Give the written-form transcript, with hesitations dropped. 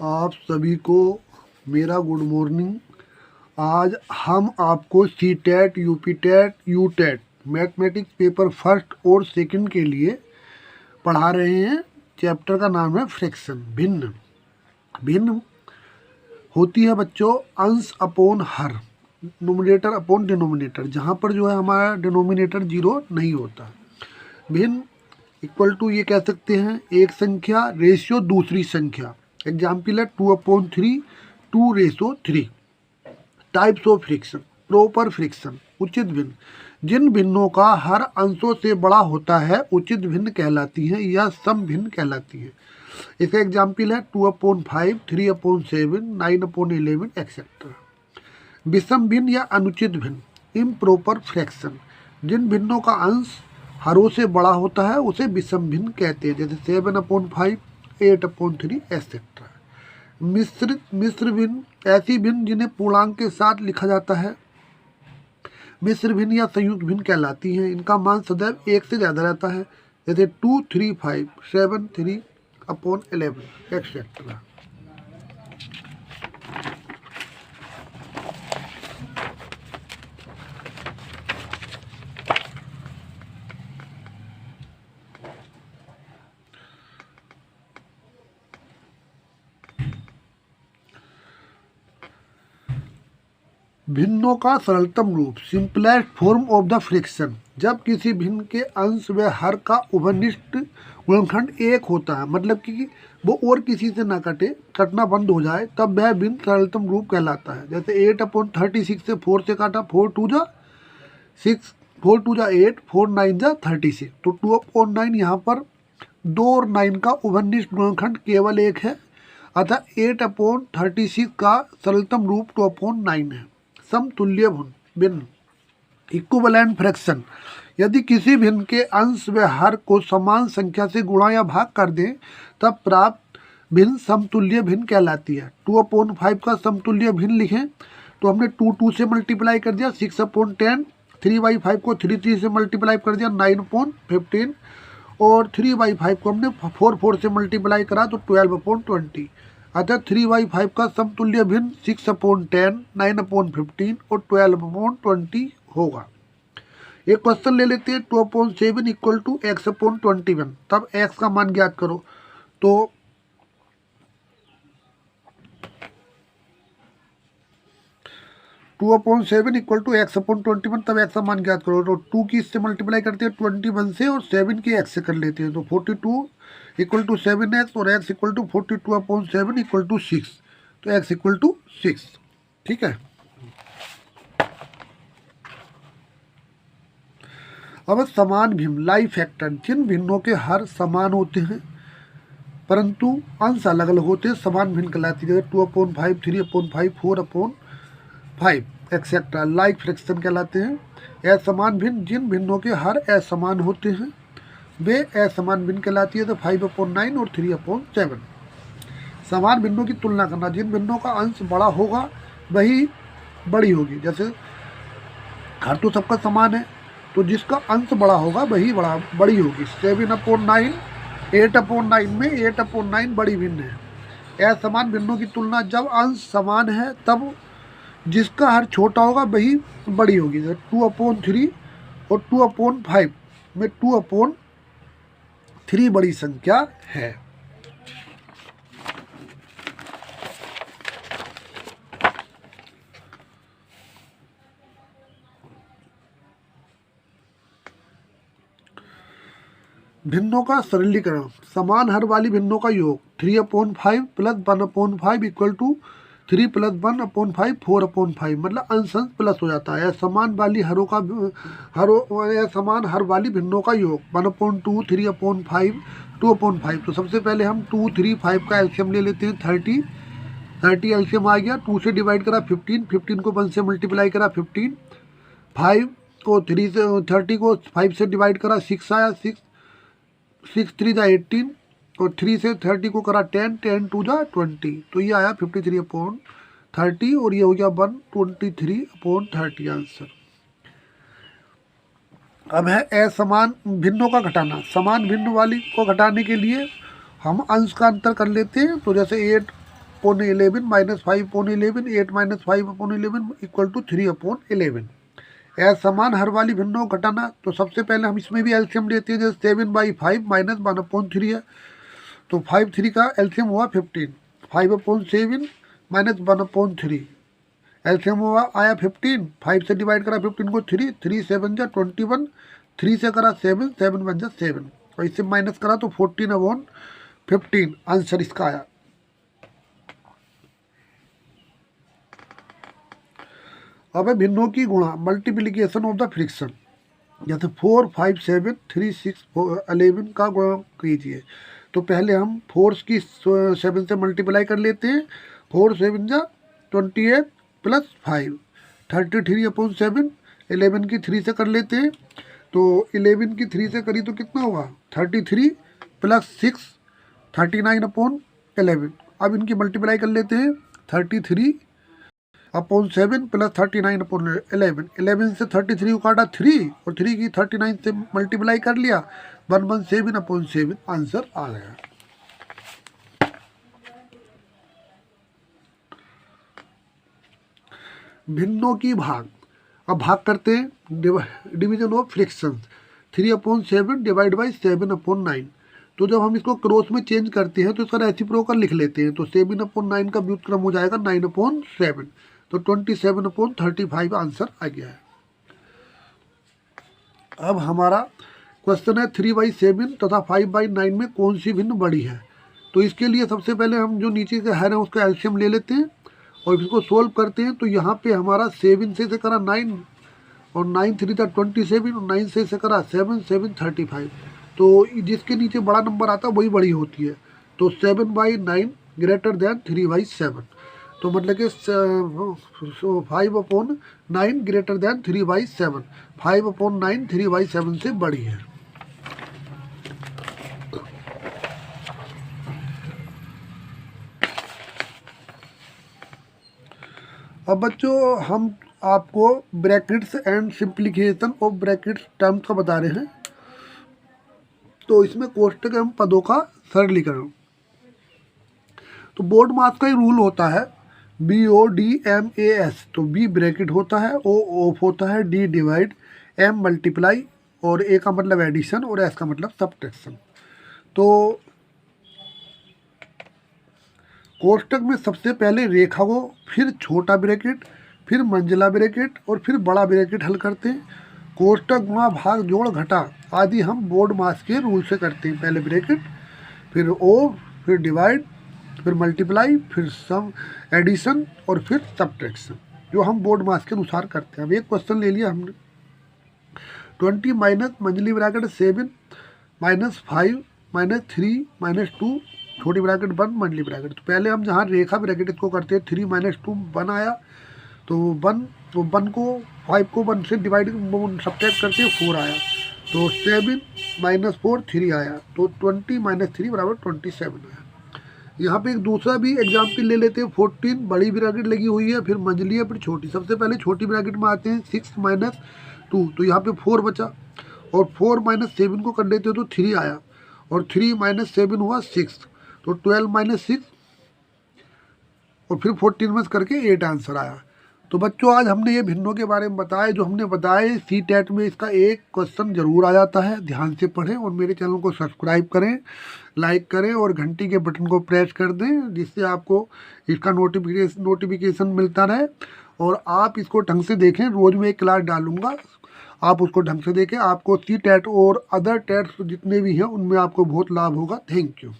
आप सभी को मेरा गुड मॉर्निंग। आज हम आपको CTET, UPTET, UTET mathematics paper first और सेकंड के लिए पढ़ा रहे हैं। चैप्टर का नाम है फ्रैक्शन, भिन्न। भिन्न होती है बच्चों अंश अपोन हर, नोमिनेटर अपोन डिनोमिनेटर, जहाँ पर जो है हमारा डिनोमिनेटर जीरो नहीं होता। भिन्न इक्वल टू ये कह सकते हैं एक संख्या रेशियो दूसरी संख्या। एग्जाम्पल है 2/3, 2:3। Types of friction, proper friction, उचित भिन्न, जिन भिन्नों का हर अंशों से बड़ा होता है उचित भिन्न कहलाती हैं या सम भिन्न कहलाती हैं। इसका एग्जाम्पल है 2/5, 3/7, 9/11 एक्सेट्रा। विषम भिन्न या अनुचित भिन्न, इम्प्रॉपर फ्रैक्शन, जिन भिन्नों का अंश हरों से बड़ा होता है उसे विषम भिन्न कहते हैं, जैसे 7/5, 8/3 एक्सेट्रा। मिश्र भिन्न, ऐसी भिन्न जिन्हें पूर्णांक के साथ लिखा जाता है, मिश्र भिन्न या संयुक्त भिन्न कहलाती हैं। इनका मान सदैव एक से ज़्यादा रहता है, जैसे 2, 3, 5, 7, 3/11 एक्सेट्रा। भिन्नों का सरलतम रूप, simplest form of the friction, जब किसी भिन्न के अंश व हर का उभयनिष्ठ गुणनखंड एक होता है, मतलब कि वो और किसी से ना कटना बंद हो जाए, तब वह भिन्न सरलतम रूप कहलाता है। जैसे 8/36 से 4 से काटा, 4 2 जा 6, 4 2 जा 8, 4 9 जा 36, तो 2/9 यहाँ पर 2 और 9 का उभयनिष्ठ गुणनखंड केवल एक है, अतः 8/36 का सरलतम रूप 2/9 है। समतुल्य भिन्न, इक्विवेलेंट फ्रैक्शन, यदि किसी भिन्न के अंश व हर को समान संख्या से गुणा या भाग कर दें तब प्राप्त भिन्न समतुल्य भिन्न कहलाती है। 2/5 का समतुल्य भिन्न लिखें तो हमने 2 से मल्टीप्लाई कर दिया, 6/10, 3/5 को 3 से मल्टीप्लाई कर दिया, 9/15, और 3/5 को हमने 4 से मल्टीप्लाई करा तो 12/20। अतः 3/5 का समतुल्य भिन्न 6/10, 9/15 और 12/20 होगा। एक क्वेश्चन ले लेते हैं, 2/7 इक्वल टू x/21, तब x का मान ज्ञात करो। तो 2/7 इक्वल टू x/21, तब x का मान ज्ञात करो। तो 2 की इससे मल्टीप्लाई करते हैं 21 से, और 7 की x से कर लेते हैं, तो 42 इक्वल टू 7x, और x equal to 42/7 equal to 6, तो x इक्वल टू 6। ठीक है। अब समान भिन्न, लाइक फैक्टर, जिन भिन्नों के हर समान होते हैं परंतु अंश अलग अलग होते हैं, समान भिन्न कहलाती है। 2/5, 3/5, 4/5 एक्सेट्रा लाइक फ्रैक्शन कहलाते हैं। असमान भिन्न, जिन भिन्नों के हर असमान होते हैं वे असमान भिन्न कहलाती है, तो 5/9 और 3/7। समान भिन्नों की तुलना करना, जिन भिन्नों का अंश बड़ा होगा वही बड़ी होगी, जैसे हर तो सबका समान है तो जिसका अंश बड़ा होगा वही बड़ी होगी। 7/9, 8/9 में 8/9 बड़ी भिन्न है। असमान भिन्नों की तुलना, जब अंश समान है तब जिसका हर छोटा होगा वही बड़ी होगी। 2/3 और 2/5 में 2/3 बड़ी संख्या है। भिन्नों का सरलीकरण, समान हर वाली भिन्नों का योग 3/5 प्लस 1/5 इक्वल टू 3 प्लस 1/5 4/5, मतलब अंश प्लस हो जाता है। समान वाली समान हर वाली भिन्नों का योग 1/2, 3/5, 2/5। तो सबसे पहले हम 2, 3, 5 का एलसीएम ले लेते हैं, 30 एलसीएम आ गया। 2 से डिवाइड करा 15, 15 को 1 से मल्टीप्लाई करा 15, 5 को 3 से 30 को 5 से डिवाइड करा 6 आया, 6 3 जा 18, और 3 से 30 को करा 10, 10 2 जा 20, तो ये आया 53/30, और ये हो गया 123/30 आंसर। अब है असमान भिन्नों का घटाना। समान भिन्न वाली को घटाने के लिए हम अंश का अंतर कर लेते हैं, तो जैसे 5/11 -5/11 8 -5/11 इक्वल टू 3/11। ऐसा समान हर वाली भिन्नों को घटाना, तो सबसे पहले हम इसमें भी एलसीएम लेते हैं। जैसे 7/5 -1/3 है, तो 5/3 का एलसीएम हुआ 15। 5/7 -1/3 एलसीएम हुआ आया 15। 5 से डिवाइड करा 15 को 3, 3 7 जा 21, 3 से करा 7, 7 1 जा 7, और इससे माइनस करा तो 14/15 आंसर इसका आया। अब है भिन्नों की गुणा, मल्टीप्लिकेशन ऑफ द फ्रिक्शन। जैसे 4 5 7 3 6 11 का गुणा कीजिए, तो पहले हम 4 की 7 से मल्टीप्लाई कर लेते हैं। 4 7 जा 28 प्लस 5 33/7। 11 की 3 से कर लेते हैं, तो 11 की 3 से करी तो कितना हुआ 33 प्लस 6 39/11। अब इनकी मल्टीप्लाई कर लेते हैं। 33/7 प्लस 39/11। 11 से 33 को काटा 3, और 3 की 39 से मल्टीप्लाई कर लिया, 117/7 आंसर आ गया। भिन्नों की भाग, अब भाग करते हैं division of frictions. 3/7 divide by 7/9। तो जब हम इसको क्रॉस में चेंज करते हैं तो इसका रेसिप्रोकल लिख लेते हैं, तो 7/9 का व्युत्क्रम हो जाएगा 9/7, तो 27/35 आंसर आ गया है। अब हमारा क्वेश्चन है 3/7 तथा 5/9 में कौन सी भिन्न बड़ी है। तो इसके लिए सबसे पहले हम जो नीचे के है उसका एलसीएम ले लेते हैं और इसको सोल्व करते हैं। तो यहाँ पे हमारा 7 से करा 9, और 9 3 था 27, और 9 से करा 7 7 35। तो जिसके नीचे बड़ा नंबर आता है वही बड़ी होती है। तो 7/9 ग्रेटर देन 3/7, तो मतलब कि 5/9 ग्रेटर देन 3/7। 5/9 3/7 से बड़ी है। अब बच्चों हम आपको brackets and simplification of brackets terms का बता रहे हैं। तो इसमें कोष्टक एवं पदों का सरलीकरण। तो बोर्ड मास का ही रूल होता है BODMAS। तो B ब्रैकेट होता है, O ऑफ होता है, D डिवाइड, M मल्टीप्लाई, और A का मतलब एडिशन और S का मतलब सब्ट्रैक्शन। तो कोष्टक में सबसे पहले रेखा को, फिर छोटा ब्रैकेट, फिर मंजिला ब्रैकेट और फिर बड़ा ब्रैकेट हल करते हैं। कोष्टक गुणा भाग जोड़ घटा आदि हम बोर्ड मास के रूल से करते हैं। पहले ब्रैकेट, फिर O, फिर डिवाइड, फिर मल्टीप्लाई, फिर सम एडिशन और फिर सब्ट्रैक्शन, जो हम बोर्ड मास के अनुसार करते हैं। अब एक क्वेश्चन ले लिया हमने, 20 माइनस मंजिली ब्रैकेट 7 -5 -3 -2 छोटी ब्रैकेट 1 मंजिली ब्रैकेट। तो पहले हम जहाँ रेखा ब्रैकेट इसको करते हैं, 3 - 2 1 आया, तो 1 को 5 को 1 से डिवाइड सब्ट्रैक्ट करते 4 आया, तो 7 - 4 3 आया, तो 20 - 3 बराबर 27 आया। यहाँ पे एक दूसरा भी एग्जाम्पल ले लेते हैं। 14 बड़ी ब्रैकेट लगी हुई है, फिर मंजिली है, फिर छोटी। सबसे पहले छोटी ब्रैकेट में आते हैं 6 - 2, तो यहाँ पे 4 बचा, और 4 - 7 को कर लेते हो तो 3 आया, और 3 - 7 हुआ 6, तो 12 - 6 और फिर 14 में करके 8 आंसर आया। तो बच्चों आज हमने ये भिन्नों के बारे में बताया। जो हमने बताए CTET में इसका एक क्वेश्चन जरूर आ जाता है, ध्यान से पढ़ें और मेरे चैनल को सब्सक्राइब करें, लाइक करें और घंटी के बटन को प्रेस कर दें, जिससे आपको इसका नोटिफिकेशन मिलता रहे। और आप इसको ढंग से देखें, रोज़ में एक क्लास डालूंगा, आप उसको ढंग से देखें। आपको CTET और अदर टेट्स जितने भी हैं उनमें आपको बहुत लाभ होगा। Thank you.